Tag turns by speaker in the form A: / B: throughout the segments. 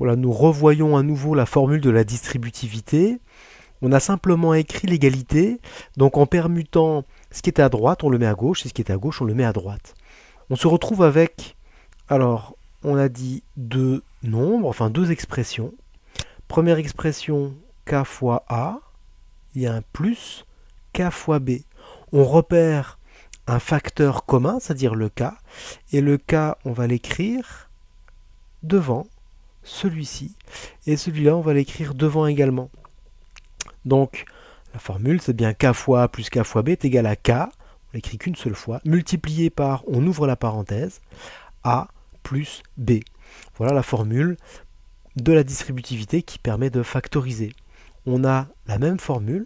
A: Voilà, nous revoyons à nouveau la formule de la distributivité. On a simplement écrit l'égalité, donc en permutant ce qui était à droite, on le met à gauche, et ce qui était à gauche, on le met à droite. On se retrouve avec, alors, on a dit deux nombres, enfin deux expressions. Première expression, k fois a, il y a un plus k fois b. On repère un facteur commun, c'est-à-dire le k, et le k, on va l'écrire devant celui-ci, et celui-là, on va l'écrire devant également. Donc, la formule, c'est bien k fois a plus k fois b est égal à k, on l'écrit qu'une seule fois, multiplié par, on ouvre la parenthèse, a plus b. Voilà la formule de la distributivité qui permet de factoriser. On a la même formule,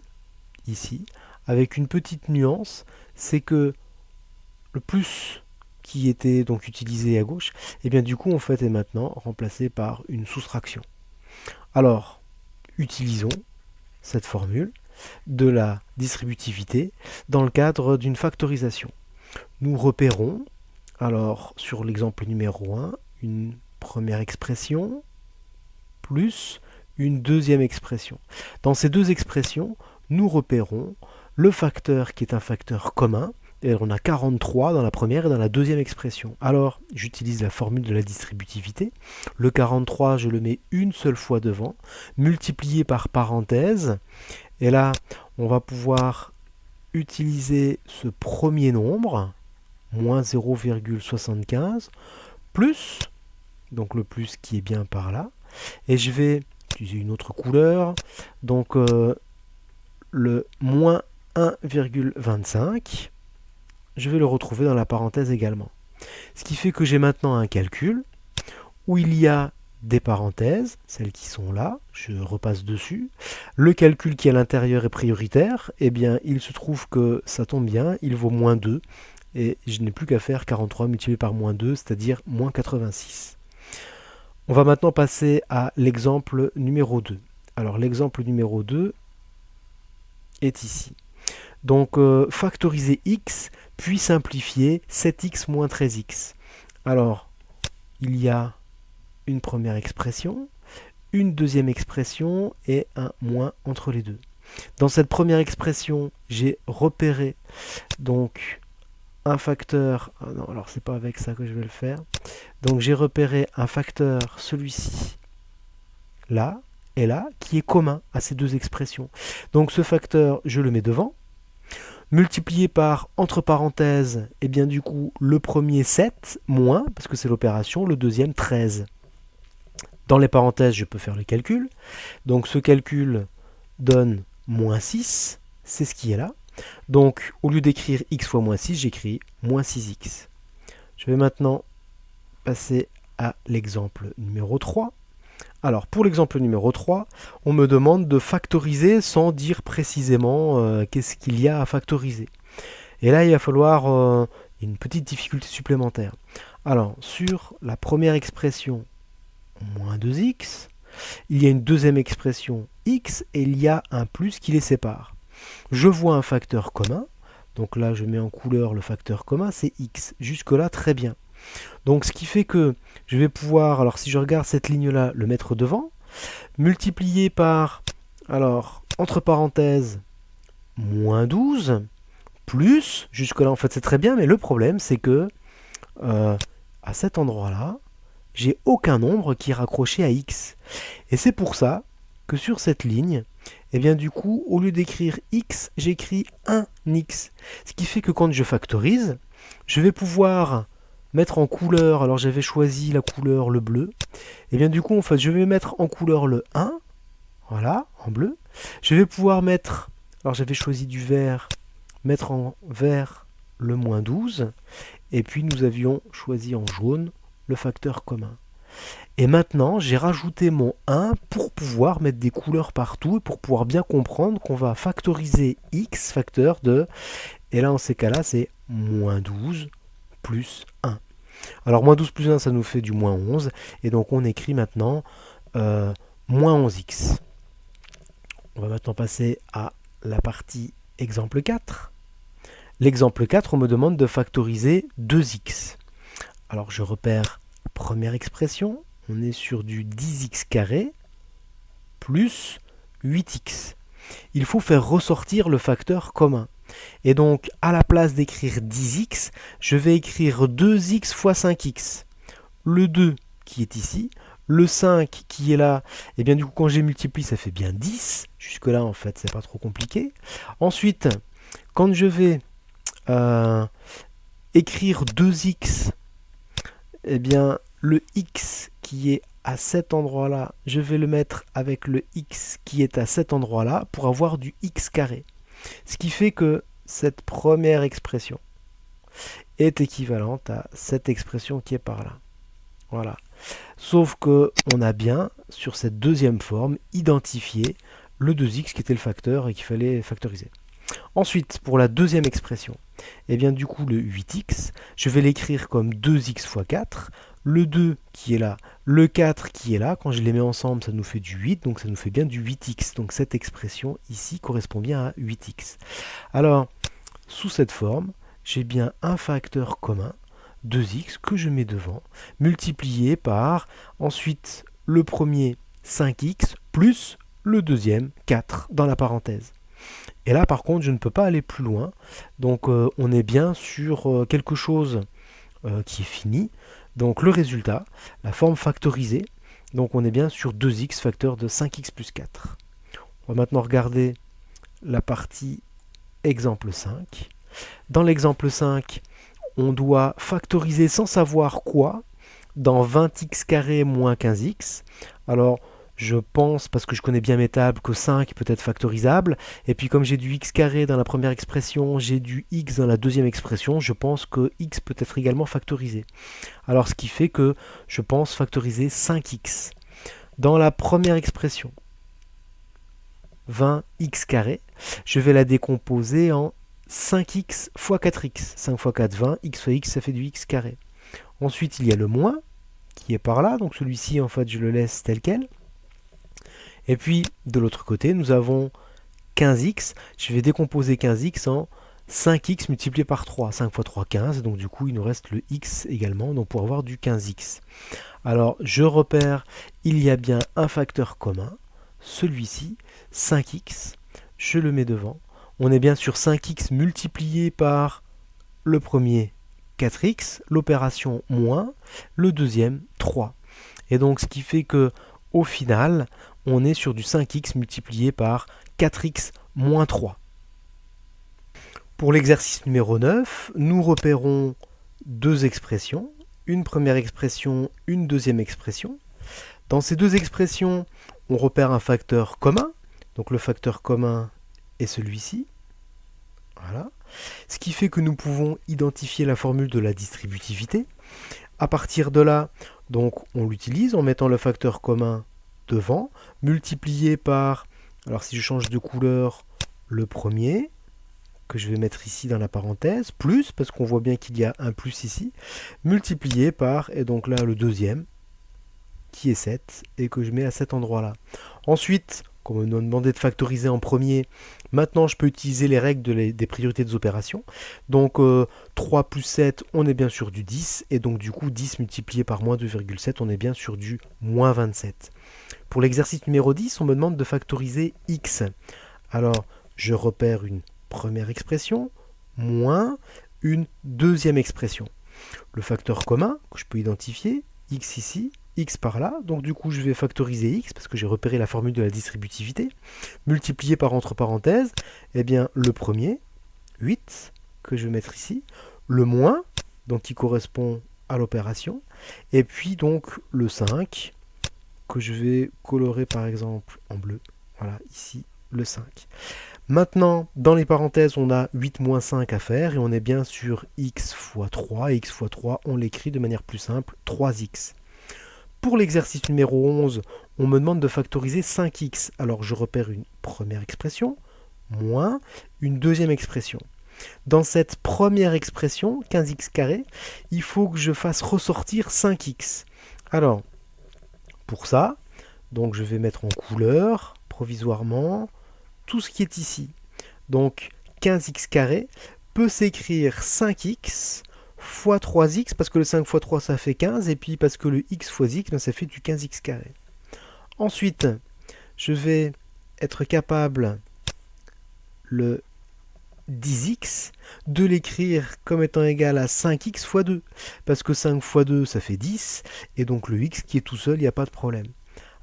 A: ici, avec une petite nuance, c'est que le plus qui était donc utilisé à gauche, et bien du coup, en fait, est maintenant remplacé par une soustraction. Alors, utilisons cette formule de la distributivité dans le cadre d'une factorisation. Nous repérons, alors sur l'exemple numéro 1, une première expression plus une deuxième expression. Dans ces deux expressions, nous repérons le facteur qui est un facteur commun, et on a 43 dans la première et dans la deuxième expression. Alors, j'utilise la formule de la distributivité. Le 43, je le mets une seule fois devant, multiplié par parenthèse, et là, on va pouvoir utiliser ce premier nombre, moins 0,75, plus, donc le plus qui est bien par là, et je vais utiliser une autre couleur, donc le moins 1,25, je vais le retrouver dans la parenthèse également. Ce qui fait que j'ai maintenant un calcul où il y a des parenthèses, celles qui sont là, je repasse dessus. Le calcul qui est à l'intérieur est prioritaire, eh bien il se trouve que ça tombe bien, il vaut moins 2, et je n'ai plus qu'à faire 43 multiplié par moins 2, c'est-à-dire moins 86. On va maintenant passer à l'exemple numéro 2. Alors l'exemple numéro 2 est ici. Donc factoriser x, puis simplifier 7x moins 13x. Alors, il y a une première expression, une deuxième expression et un moins entre les deux. Dans cette première expression, j'ai repéré donc un facteur, ah non, alors c'est pas avec ça que je vais le faire, donc j'ai repéré un facteur, celui-ci, là et là, qui est commun à ces deux expressions. Donc ce facteur, je le mets devant, multiplié par, entre parenthèses, et bien du coup, le premier 7, moins, parce que c'est l'opération, le deuxième 13. Dans les parenthèses, je peux faire le calcul. Donc ce calcul donne moins 6, c'est ce qui est là. Donc au lieu d'écrire x fois moins 6, j'écris moins 6x. Je vais maintenant passer à l'exemple numéro 3. Alors pour l'exemple numéro 3, on me demande de factoriser sans dire précisément qu'est-ce qu'il y a à factoriser. Et là, il va falloir une petite difficulté supplémentaire. Alors sur la première expression, moins 2x, il y a une deuxième expression x et il y a un plus qui les sépare. Je vois un facteur commun, donc là je mets en couleur le facteur commun, c'est x. Jusque-là, très bien. Donc ce qui fait que je vais pouvoir, alors si je regarde cette ligne-là, le mettre devant, multiplier par, alors entre parenthèses, moins 12, plus, jusque-là en fait c'est très bien, mais le problème c'est que à cet endroit-là, j'ai aucun nombre qui est raccroché à x. Et c'est pour ça que sur cette ligne, et bien du coup, au lieu d'écrire x, j'écris 1x. Ce qui fait que quand je factorise, je vais pouvoir mettre en couleur, alors j'avais choisi la couleur le bleu, et bien du coup, en fait, je vais mettre en couleur le 1, voilà, en bleu. Je vais pouvoir mettre, alors j'avais choisi du vert, mettre en vert le moins 12, et puis nous avions choisi en jaune le facteur commun. Et maintenant, j'ai rajouté mon 1 pour pouvoir mettre des couleurs partout et pour pouvoir bien comprendre qu'on va factoriser x, facteur de, et là en ces cas-là, c'est moins 12 plus 1. Alors moins 12 plus 1, ça nous fait du moins 11, et donc on écrit maintenant moins 11x. On va maintenant passer à la partie exemple 4. L'exemple 4, on me demande de factoriser 2x. Alors je repère la première expression, on est sur du 10x carré plus 8x. Il faut faire ressortir le facteur commun. Et donc, à la place d'écrire 10x, je vais écrire 2x fois 5x. Le 2 qui est ici, le 5 qui est là, et bien du coup, quand j'ai multiplié, ça fait bien 10. Jusque-là, en fait, c'est pas trop compliqué. Ensuite, quand je vais écrire 2x, eh bien, le x qui est à cet endroit-là, je vais le mettre avec le x qui est à cet endroit-là pour avoir du x carré. Ce qui fait que cette première expression est équivalente à cette expression qui est par là. Voilà. Sauf que on a bien, sur cette deuxième forme, identifié le 2x qui était le facteur et qu'il fallait factoriser. Ensuite, pour la deuxième expression, eh bien du coup le 8x, je vais l'écrire comme 2x fois 4, le 2 qui est là, le 4 qui est là, quand je les mets ensemble ça nous fait du 8, donc ça nous fait bien du 8x, donc cette expression ici correspond bien à 8x. Alors, sous cette forme, j'ai bien un facteur commun, 2x, que je mets devant, multiplié par, ensuite, le premier 5x, plus le deuxième 4, dans la parenthèse. Et là, par contre, je ne peux pas aller plus loin. Donc, on est bien sur quelque chose qui est fini. Donc, le résultat, la forme factorisée. Donc, on est bien sur 2x facteur de 5x plus 4. On va maintenant regarder la partie exemple 5. Dans l'exemple 5, on doit factoriser sans savoir quoi dans 20x carré moins 15x. Alors, je pense, parce que je connais bien mes tables, que 5 peut être factorisable. Et puis comme j'ai du x carré dans la première expression, j'ai du x dans la deuxième expression, je pense que x peut être également factorisé. Alors ce qui fait que je pense factoriser 5x. Dans la première expression, 20x carré, je vais la décomposer en 5x fois 4x. 5 fois 4, 20, x fois x, ça fait du x carré. Ensuite, il y a le moins, qui est par là, donc celui-ci, en fait, je le laisse tel quel. Et puis, de l'autre côté, nous avons 15x. Je vais décomposer 15x en 5x multiplié par 3. 5 fois 3, 15. Donc du coup, il nous reste le x également, donc pour avoir du 15x. Alors, je repère, il y a bien un facteur commun, celui-ci, 5x. Je le mets devant. On est bien sur 5x multiplié par le premier 4x, l'opération moins, le deuxième 3. Et donc, ce qui fait que au final, on est sur du 5x multiplié par 4x moins 3. Pour l'exercice numéro 9, nous repérons deux expressions, une première expression, une deuxième expression. Dans ces deux expressions, on repère un facteur commun, donc le facteur commun est celui-ci. Voilà. Ce qui fait que nous pouvons identifier la formule de la distributivité. À partir de là, donc, on l'utilise en mettant le facteur commun devant, multiplié par, alors si je change de couleur, le premier, que je vais mettre ici dans la parenthèse, plus, parce qu'on voit bien qu'il y a un plus ici, multiplié par, et donc là le deuxième, qui est 7, et que je mets à cet endroit-là. Ensuite, comme on m'a demandé de factoriser en premier, maintenant je peux utiliser les règles des priorités des opérations. Donc 3 plus 7, on est bien sur du 10, et donc du coup 10 multiplié par moins 2,7, on est bien sur du moins 27. Pour l'exercice numéro 10, on me demande de factoriser x. Alors, je repère une première expression, moins une deuxième expression. Le facteur commun, que je peux identifier, x ici, x par là, donc du coup je vais factoriser x, parce que j'ai repéré la formule de la distributivité, multiplié par entre parenthèses, eh bien le premier, 8, que je vais mettre ici, le moins, donc qui correspond à l'opération, et puis donc le 5, que je vais colorer par exemple en bleu, voilà, ici le 5. Maintenant, dans les parenthèses, on a 8 moins 5 à faire, et on est bien sur x fois 3, et x fois 3, on l'écrit de manière plus simple, 3x. Pour l'exercice numéro 11, on me demande de factoriser 5x. Alors je repère une première expression, moins une deuxième expression. Dans cette première expression, 15x carré, il faut que je fasse ressortir 5x. Alors, pour ça, donc je vais mettre en couleur, provisoirement, tout ce qui est ici. Donc 15x carré peut s'écrire 5x fois 3x, parce que le 5 fois 3 ça fait 15, et puis parce que le x fois x, ben, ça fait du 15x carré. Ensuite, je vais être capable, le 10x, de l'écrire comme étant égal à 5x fois 2, parce que 5 fois 2 ça fait 10, et donc le x qui est tout seul, il n'y a pas de problème.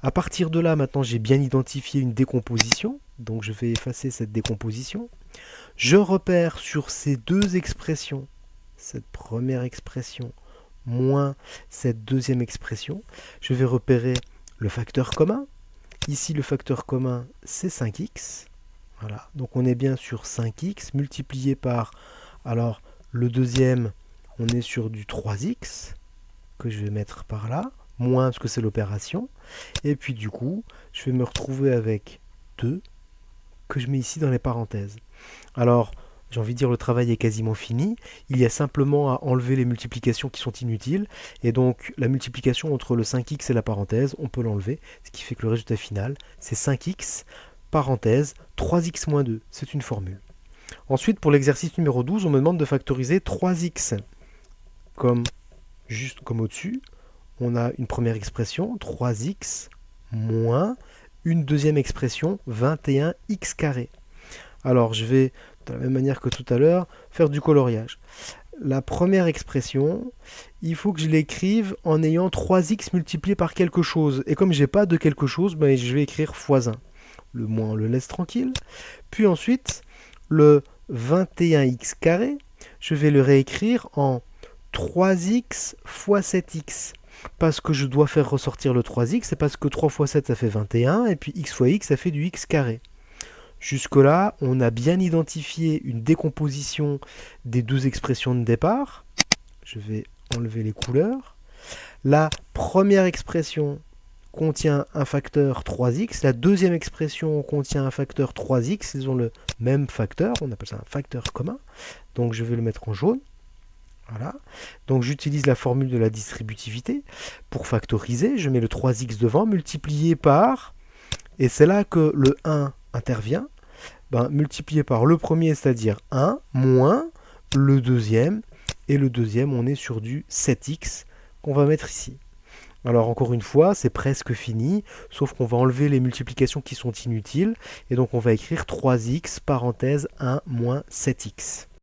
A: À partir de là, maintenant j'ai bien identifié une décomposition, donc je vais effacer cette décomposition. Je repère sur ces deux expressions, cette première expression moins cette deuxième expression, je vais repérer le facteur commun. Ici, le facteur commun, c'est 5x. Voilà, donc on est bien sur 5x multiplié par, alors le deuxième, on est sur du 3x, que je vais mettre par là, moins parce que c'est l'opération. Et puis du coup, je vais me retrouver avec 2, que je mets ici dans les parenthèses. Alors, j'ai envie de dire, le travail est quasiment fini. Il y a simplement à enlever les multiplications qui sont inutiles. Et donc, la multiplication entre le 5x et la parenthèse, on peut l'enlever. Ce qui fait que le résultat final, c'est 5x, parenthèse, 3x moins 2. C'est une formule. Ensuite, pour l'exercice numéro 12, on me demande de factoriser 3x. Juste comme au-dessus, on a une première expression, 3x, moins une deuxième expression, 21x carré. Alors, je vais, de la même manière que tout à l'heure, faire du coloriage. La première expression, il faut que je l'écrive en ayant 3x multiplié par quelque chose. Et comme je n'ai pas de quelque chose, ben, je vais écrire x1. Le moins, on le laisse tranquille. Puis ensuite, le 21x carré, je vais le réécrire en 3x fois 7x. Parce que je dois faire ressortir le 3x, c'est parce que 3 fois 7, ça fait 21, et puis x fois x, ça fait du x carré. Jusque-là, on a bien identifié une décomposition des deux expressions de départ. Je vais enlever les couleurs. La première expression contient un facteur 3x. La deuxième expression contient un facteur 3x. Ils ont le même facteur. On appelle ça un facteur commun. Donc je vais le mettre en jaune. Voilà. Donc j'utilise la formule de la distributivité pour factoriser. Je mets le 3x devant, multiplié par, et c'est là que le 1 intervient, multiplié par le premier, c'est-à-dire 1, moins le deuxième, et le deuxième, on est sur du 7x qu'on va mettre ici. Alors encore une fois, c'est presque fini, sauf qu'on va enlever les multiplications qui sont inutiles, et donc on va écrire 3x, parenthèse 1 moins 7x.